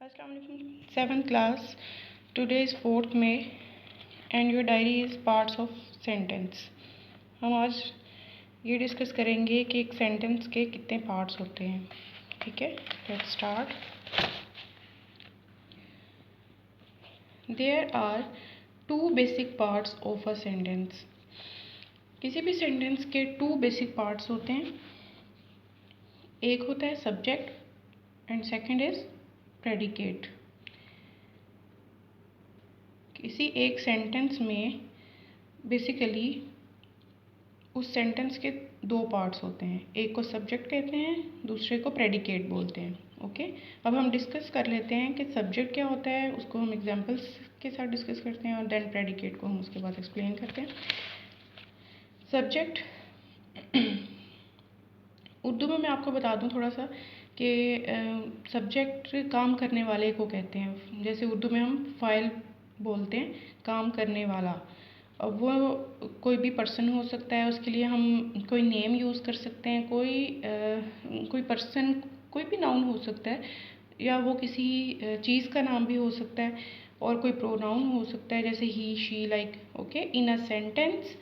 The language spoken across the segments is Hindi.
Assalamu alaikum. 7th class. Today is 4th May and your diary is parts of sentence. हम आज ये डिस्कस करेंगे कि एक सेंटेंस के कितने पार्ट्स होते हैं. ठीक है, let's start. There are two basic parts of a sentence. किसी भी सेंटेंस के two basic parts होते हैं. एक होता है subject and second is predicate. किसी एक सेंटेंस में बेसिकली उस सेंटेंस के दो पार्ट्स होते हैं. एक को सब्जेक्ट कहते हैं, दूसरे को प्रेडिकेट बोलते हैं. ओके, अब हम डिस्कस कर लेते हैं कि सब्जेक्ट क्या होता है. उसको हम एग्जांपल्स के साथ डिस्कस करते हैं और देन प्रेडिकेट को हम उसके बाद एक्सप्लेन करते हैं. सब्जेक्ट उर्दू में मैं आपको बता दूं थोड़ा सा कि सब्जेक्ट काम करने वाले को कहते हैं. जैसे उर्दू में हम फाइल बोलते हैं, काम करने वाला. अब वो कोई भी पर्सन हो सकता है, उसके लिए हम कोई नेम यूज़ कर सकते हैं. कोई पर्सन, कोई भी नाउन हो सकता है, या वो किसी चीज़ का नाम भी हो सकता है, और कोई प्रोनाउन हो सकता है जैसे he, she, like. Okay, in a sentence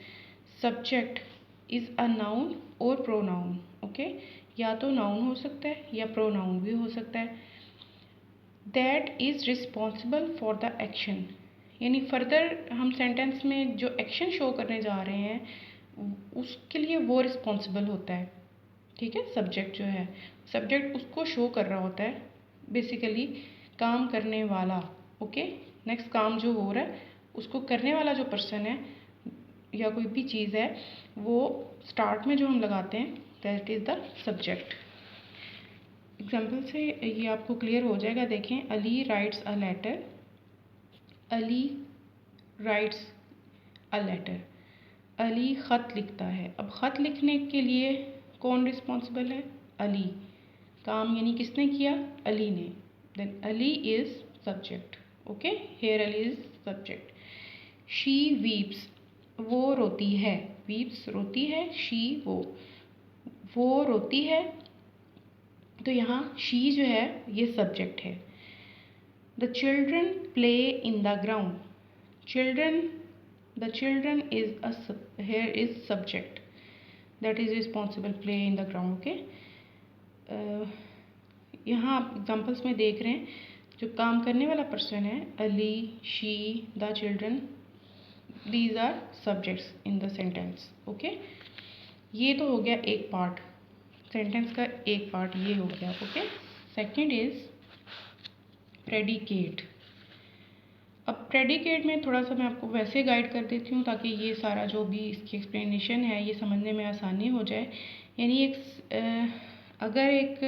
subject is a noun और प्रोनाउन. ओके, या तो नाउन हो सकता है या प्रोनाउन भी हो सकता है. That is responsible for the action. यानी फर्दर हम सेंटेंस में जो एक्शन शो करने जा रहे हैं उसके लिए वो रिस्पॉन्सिबल होता है. ठीक है, सब्जेक्ट जो है, सब्जेक्ट उसको शो कर रहा होता है, बेसिकली काम करने वाला. ओके, नेक्स्ट काम जो हो रहा है उसको करने वाला जो पर्सन है या कोई भी चीज़ है, वो स्टार्ट में जो हम लगाते हैं that is the subject. Example से ये आपको क्लियर हो जाएगा. देखें, Ali writes a letter. Ali writes a letter. Ali ख़त लिखता है. अब ख़त लिखने के लिए कौन रिस्पॉन्सिबल है? अली. काम यानी किसने किया? अली ने. Then Ali is subject. Okay, here Ali is subject. She weeps. वो रोती है. वीप्स रोती है, शी वो रोती है. तो यहाँ शी जो है ये सब्जेक्ट है. The children play in the ground. The children here is subject that is responsible, play in the ground. Okay, यहाँ आप एग्जाम्पल्स में देख रहे हैं जो काम करने वाला पर्सन है, Ali, she, the children, these are subjects in the sentence. Okay, ये तो हो गया एक पार्ट, सेंटेंस का एक पार्ट ये हो गया. Okay, second is predicate. अब प्रेडिकेट में थोड़ा सा मैं आपको वैसे गाइड कर देती हूँ ताकि ये सारा जो भी इसकी एक्सप्लेनेशन है ये समझने में आसानी हो जाए. यानी अगर एक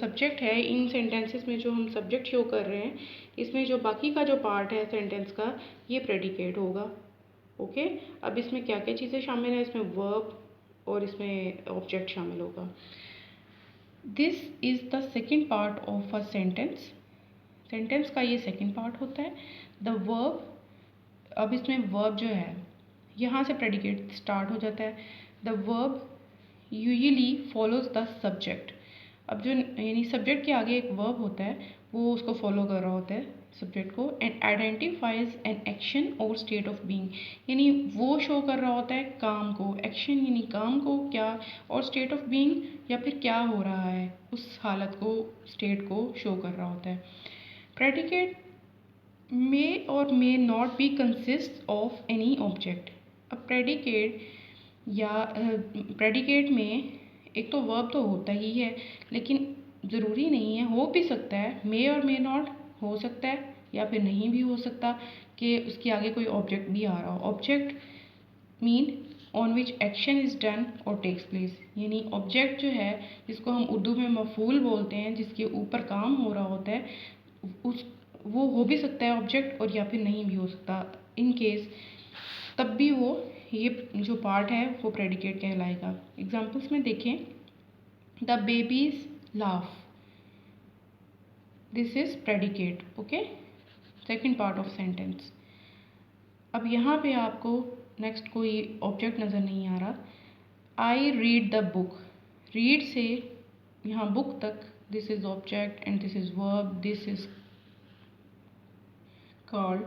सब्जेक्ट है, इन सेंटेंसेस में जो हम सब्जेक्ट शो कर रहे हैं इसमें जो बाकी का जो पार्ट है सेंटेंस का ये प्रेडिकेट होगा. ओके, अब इसमें क्या क्या चीज़ें शामिल हैं? इसमें वर्ब और इसमें ऑब्जेक्ट शामिल होगा. This is the second part of a sentence. Sentence का ये सेकेंड पार्ट होता है. The verb. अब इसमें वर्ब जो है यहाँ से प्रेडिकेट स्टार्ट हो जाता है. The verb usually follows the subject. अब जो यानी सब्जेक्ट के आगे एक वर्ब होता है वो उसको फॉलो कर रहा होता है सब्जेक्ट को. एंड आइडेंटिफाइज एन एक्शन और स्टेट ऑफ बीइंग. यानी वो शो कर रहा होता है काम को. एक्शन यानी काम को क्या, और स्टेट ऑफ बीइंग या फिर क्या हो रहा है उस हालत को, स्टेट को शो कर रहा होता है. Predicate may or may not be consist of any object. अब प्रेडिकेट में एक तो वर्ब तो होता ही है, लेकिन ज़रूरी नहीं है, हो भी सकता है. मे और मे नॉट हो सकता है या फिर नहीं भी हो सकता कि उसके आगे कोई ऑब्जेक्ट भी आ रहा हो. Object mean on which action is done और टेक्स प्लेस. यानी ऑब्जेक्ट जो है जिसको हम उर्दू में मफूल बोलते हैं, जिसके ऊपर काम हो रहा होता है, उस वो हो भी सकता है ऑब्जेक्ट और या फिर नहीं भी हो सकता. इन केस तब भी वो ये जो पार्ट है वो प्रेडिकेट कहलाएगा. एग्जाम्पल्स में देखें, the babies laugh. This is predicate. Okay, second part of sentence. अब यहाँ पे आपको नेक्स्ट कोई ऑब्जेक्ट नज़र नहीं आ रहा. I read the book. Read से यहाँ बुक तक, this is object and this is verb, this is called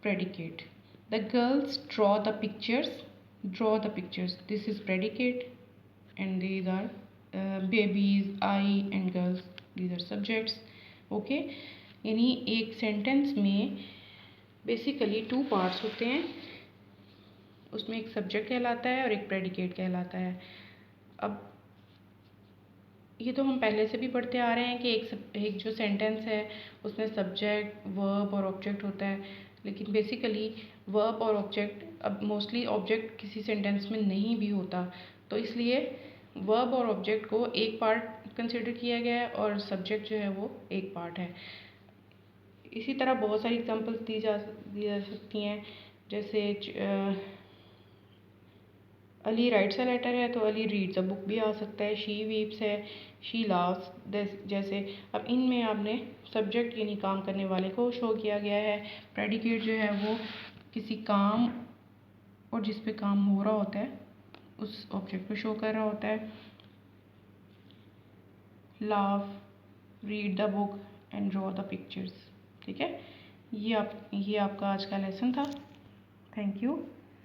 predicate. The girls draw the pictures. This is predicate, and these are babies, I and girls. These are subjects. Okay, यानी एक सेंटेंस में बेसिकली 2 पार्ट्स होते हैं, उसमें एक सब्जेक्ट कहलाता है और एक प्रेडिकेट कहलाता है। अब ये तो हम पहले से भी पढ़ते आ रहे हैं कि एक जो सेंटेंस है उसमें सब्जेक्ट, वर्ब और ऑब्जेक्ट होता है, लेकिन बेसिकली वर्ब और ऑब्जेक्ट, अब मोस्टली ऑब्जेक्ट किसी सेंटेंस में नहीं भी होता, तो इसलिए वर्ब और ऑब्जेक्ट को एक पार्ट कंसिडर किया गया है और सब्जेक्ट जो है वो एक पार्ट है। इसी तरह बहुत सारी एग्जांपल्स दी जा सकती हैं, जैसे अली राइट्स अ लेटर है तो अली रीड्स अ बुक भी आ सकता है। शी वीप्स है, शी लाव्स जैसे। अब इनमें आपने सब्जेक्ट यानी काम करने वाले को शो किया गया है, प्रेडिकेट जो है वो किसी काम और जिस पे काम हो रहा होता है उस ऑब्जेक्ट को शो कर रहा होता है। लाव, read the book and draw the pictures. ठीक है, ये आपका आज का लेसन था। Thank you.